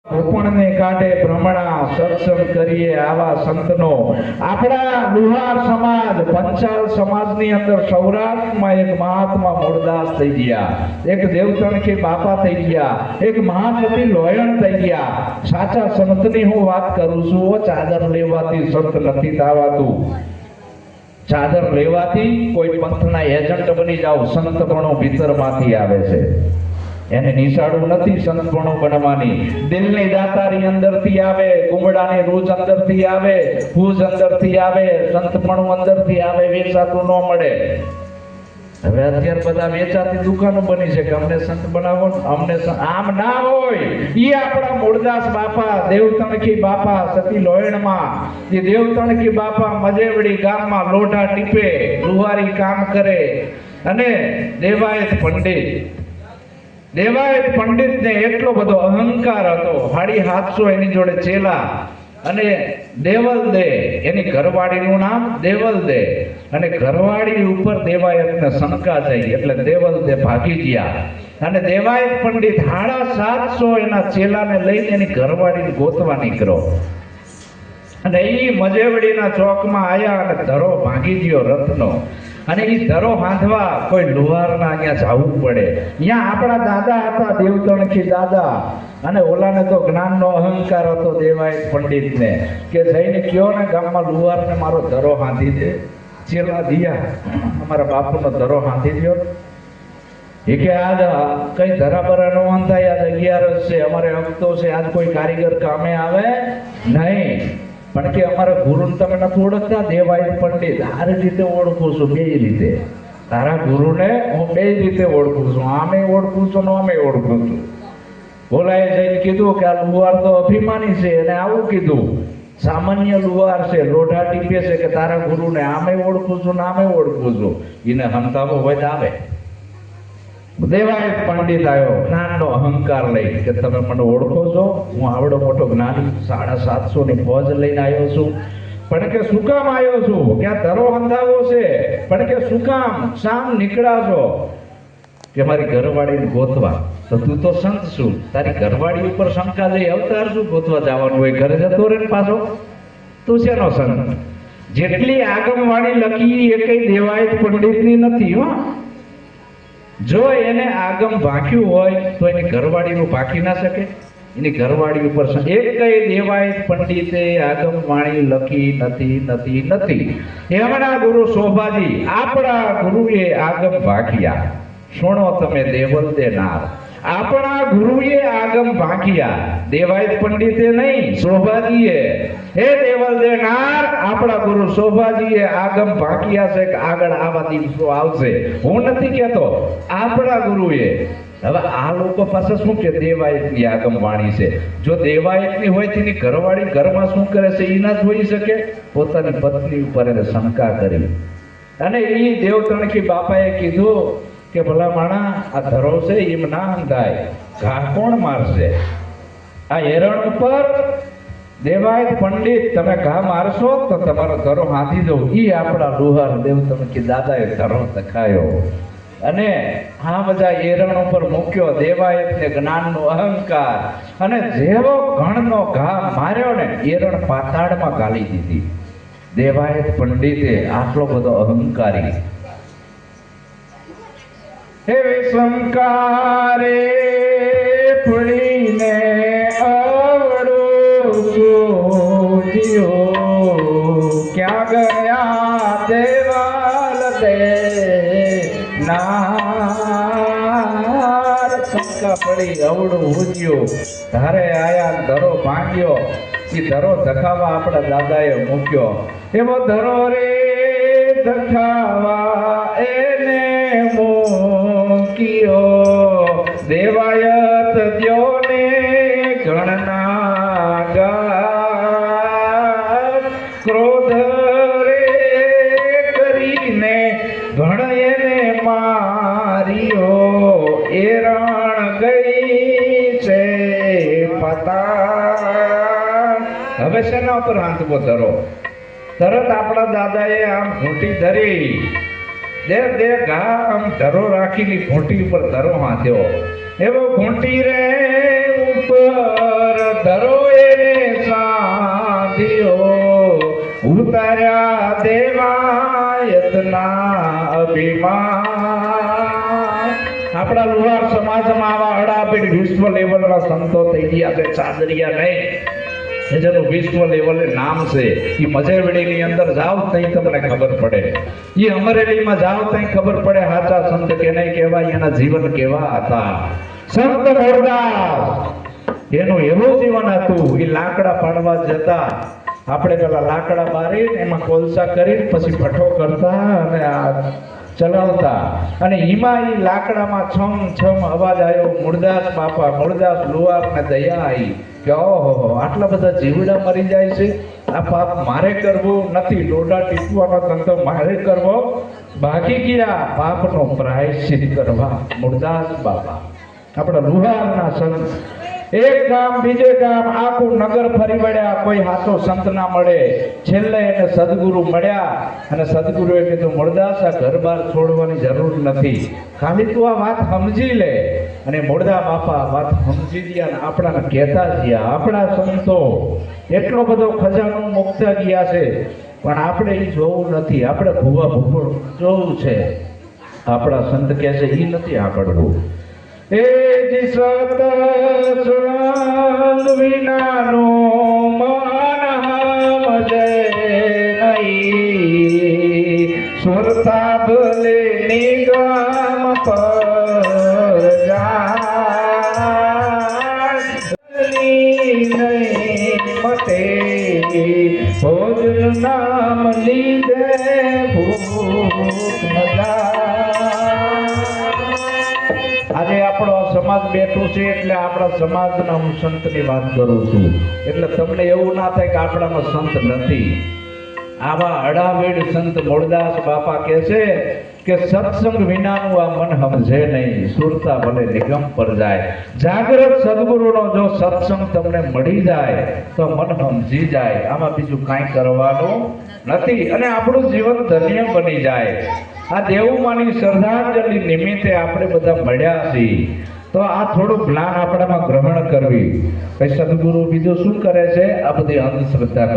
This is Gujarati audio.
ભૂપણને કાઢે ભ્રમણા સત્સંગ કરીએ આવા સંતનો. આપણા લુહાર સમાજ પંચાલ સમાજની અંદર સૌરાષ્ટ્રમાં એક મહાત્મા મૂળદાસ થઈ ગયા, એક દેવતણકી બાપા થઈ ગયા, એક મહાકવિ લોયણ થઈ ગયા. સાચા સંતની હું વાત કરું છું. ચાદર લેવાથી સંત નથી થવાતું. ચાદર લેવાથી કોઈ પંથના એજન્ટ બની જાવ, સંતપણો ભીતરમાંથી આવે છે. એને નિશાળું નથી સંતપણું બનવાની. દિલની દાતારી અંદરથી આવે, કુંબડાની રૂજ અંદરથી આવે, ભૂજ અંદરથી આવે, સંતપણું અંદરથી આવે. વેચાતું ન મળે. હવે અત્યારે બધા વેચાતી દુકાનો બની છે કે અમને સંત બનાવો, અમને આમ ના હોય. ઈ આપણા મૂળદાસ બાપા દેવતણકી બાપા સતી લોયણમાં, એ દેવતણકી બાપા મજેવડી ગામમાં લોઢા ટીપે, લુહારી કામ કરે. અને દેવાયત પંડિતને એટલો બધો અહંકાર હતો. 750 એની જોડે ચેલા. અને દેવલ દે એની ઘરવાળીનું નામ દેવલ દે. અને ઘરવાળી ઉપર દેવાયતને શંકા થઈ એટલે દેવલ દે ભાગી ગયા. અને દેવાયત પંડિત 750 એના ચેલાને લઈને એની ઘરવાળીને ગોતવા નીકળ્યો. અને એ મજેવડીના ચોકમાં આવ્યા અને ધરો ભાંગી ગયો રથનો. અને એ ધરો બાંધવા કોઈ લુહારના અહીંયા જવું પડે. અહીંયા આપણા દાદા હતા દેવતણકી દાદા. અને ઓલાને તો જ્ઞાનનો અહંકાર હતો દેવાયત પંડિતને, કે જઈને કયો ને ગામમાં લુહારને મારો ધરો બાંધી દે. ચેલા દિયા અમારા બાપુનો ધરો બાંધી દો. એ કે આજ કઈ ધરાબરા નો અંધાય, આજ 11 છે, અમારે હપ્તો છે, આજ કોઈ કારીગર કામે આવે નહીં. પણ કે અમારા ગુરુને તમે નથી ઓળખતા? દેવાયત પંડિત આ રીતે ઓળખું છું, બે રીતે. તારા ગુરુને હું બે રીતે ઓળખું છું, આમે ઓળખું છું ને આમે ઓળખું છું. બોલાએ જઈને કીધું કે આ લુહાર તો અભિમાની છે, અને આવું કીધું સામાન્ય લુહાર છે, લોઢા ટીપે છે, કે તારા ગુરુને આમે ઓળખું છું ને આમે ઓળખું છું. એને હંતાવો હોય તો આવે. દેવાયત પંડિત આવ્યો જ્ઞાનનો અહંકાર લઈ કે તમે મને ઓળખો છો? હું આવડો મોટો જ્ઞાની 750 ની ફોજ લઈને આવ્યો છું. પણ કે શું કામ આવ્યો છું? કે આ ધરો અંધાવો છે. પણ કે શું કામ? શામ નીકળ્યા છો? કે મારી ઘરવાળીને ગોતવા. તો તું તો સંત છું, તારી ઘરવાળી ઉપર શંકા લઈ અવતાર શું ગોતવા જવાનું હોય? ઘરે જતો રે પાછો. તું શેનો સંત? જેટલી આગમવાણી લખી એ કઈ દેવાયત પંડિતની નથી હો. જો એને આગમ ભાંખ્યું હોય તો એની ઘરવાળીનું ભાંખી ના શકે. એની ઘરવાળી ઉપર એક કઈ દેવાયત પંડિતે આગમ વાણી લખી નથી. એમના ગુરુ શોભાજી આપણા ગુરુએ આગમ ભાંખ્યા. સુણો તમે દેવલ દેનાર, આપણા ગુરુએ આગમ ભાંખ્યા. દેવાયત પંડિતે નહીં, શોભાજીએ. હે દેવલ દેનાર, આપણા ગુરુ શોભાજીએ આગમ ભાંખ્યા છે કે આગળ આવા દિવસો આવશે. હું નથી કહેતો, આપણા ગુરુએ. હવે આ લોકો પાસે શું કે દેવાયતની આગમ વાણી છે. જો દેવાયતની હોય તેની ઘરવાળી ઘરમાં શું કરે છે એ ના જોઈ શકે. પોતાની પત્ની ઉપર એને શંકા કરી. અને એ દેવતણકી બાપાએ કીધું કે ભલા માણા આ ધરો છે એમ ના અંધાય, ઘા કોણ મારશે? આ હેરણ ઉપર દેવાયત પંડિત તમે ઘા મારશો તો તમારો ધરો હાથી દઉં. એ આપણા લુહાર દેવતણકી દાદાએ ધરો દખાયો અને આ બધા એરણ ઉપર મૂક્યો. દેવાયતને જ્ઞાનનો અહંકાર. અને જેવો ઘણનો ઘા માર્યો ને એરણ પાતાળમાં ગાલી દીધી. દેવાયત પંડિતે આટલો બધો અહંકારી. હે શંકારે પડીને અવળો જોયો, ક્યાં ગયા દેવાલ દે નાર. શંકા પડી, અવળું ઉજ્યો, ધારે આયા, ધરો ભાંગ્યો. એ ધરો ધખાવા આપણા દાદાએ મૂક્યો. એવો ધરો રે ધખાવા એને મૂક્યો. દેવાયત દ્યો ને ગણના ગાર. ક્રોધ રે કરીને ઘણ એને માર્યો. એરણ ગઈ છે પતા. હવે શેના ઉપર હાંધવો ધરો? તરત આપણા દાદાએ આમ ઘૂંટી ધરી. દે ઘા આમ ધરો રાખીને ઘૂંટી ઉપર ધરો હાંધ્યો. એવો ઘૂંટી રે ઉપર ધરો એને સાધ્યો, ઉતાર્યા દેવાયતના અભિમાન. આપણા લુહાર સમાજમાં આવા અડાપીડ વિશ્વ લેવલના સંતો થઈ ગયા છે, ચાદરિયા નહીં, જેનું વિશ્વ લેવલે નામ છે. એ મજેવડીની અંદર જાવ તઈ તમને ખબર પડે, એ અમરેલીમાં જાવ તઈ ખબર પડે સાચા સંત કેને કહેવાય, એના જીવન કેવા હતા. સંત મોરદાસ એનું એવું જીવન હતું. એ લાકડા પાડવા જતા, આપણે પેલા લાકડા બારી એમાં કોલસા કરી પછી ભઠ્ઠો કરતા અને આ ચલાવતા, અને એમાં એ લાકડામાં છમ છમ અવાજ આવ્યો. મૂળદાસ બાપા, મૂળદાસ લુહારને દયા આવી કે ઓહો આટલા બધા જીવડા મરી જાય છે, આ પાપ મારે કરવું નથી, લોઢા ટીપવાનો ધંધો મારે કરવો, ભાગી ગયા પાપનો પ્રાયશ્ચિત કરવા. મૂળદાસ બાપા આપણા લુહારના સંત. એક ગામ બીજે ગામ આખું નગર ફરી વળ્યા, કોઈ હાથો સંત ના મળે. છેલ્લે એને સદગુરુ મળ્યા, અને સદગુરુએ કીધું મૂળદાસ આ ઘર બાર છોડવાની જરૂર નથી, ખાલી તું આ વાત સમજી લે. અને મૂળદા બાપા વાત સમજી ગયા અને આપણાને કહેતા ગયા. આપણા સંતો એટલો બધો ખજાનો મુકતા ગયા છે, પણ આપણે એ જોવું નથી, આપણે ભૂવા ભૂગોળ જોવું છે. આપણા સંત કહે છે એ નથી સાંભળવું. એ જી સતસંગ વિનાનો મન સમજે નહીં, સુરતા ભલે નિગમ પર જાય નહીં મતે, ભોજન નામ લીધે ભૂખ ન જાય. આજે આપણો સમાજ બેઠો છે એટલે આપણા સમાજના હું સંતની વાત કરું છું, એટલે તમને એવું ના થાય કે આપણામાં સંત નથી. આવા અડાવેડ સંત મૂળદાસ બાપા કહે છે કે સત્સંગ વિનાનું આ મન સમજે નહીં, સુરતા ભલે નિગમ પર જાય. જાગ્રત સદગુરુનો જો સત્સંગ તમને મળી જાય તો મન સમજી જાય, આમાં બીજું કાંઈ કરવાનું નથી, અને આપણું જીવન ધન્ય બની જાય. આ દેવુમાની શ્રદ્ધાંજલિ નિમિત્તે આપણે બધા મળ્યા છીએ, તો આ થોડું જ્ઞાન આપણામાં ગ્રહણ કરવી. સદગુરુ બીજું શું કરે છે? આ બધી અંધશ્રદ્ધા કરે.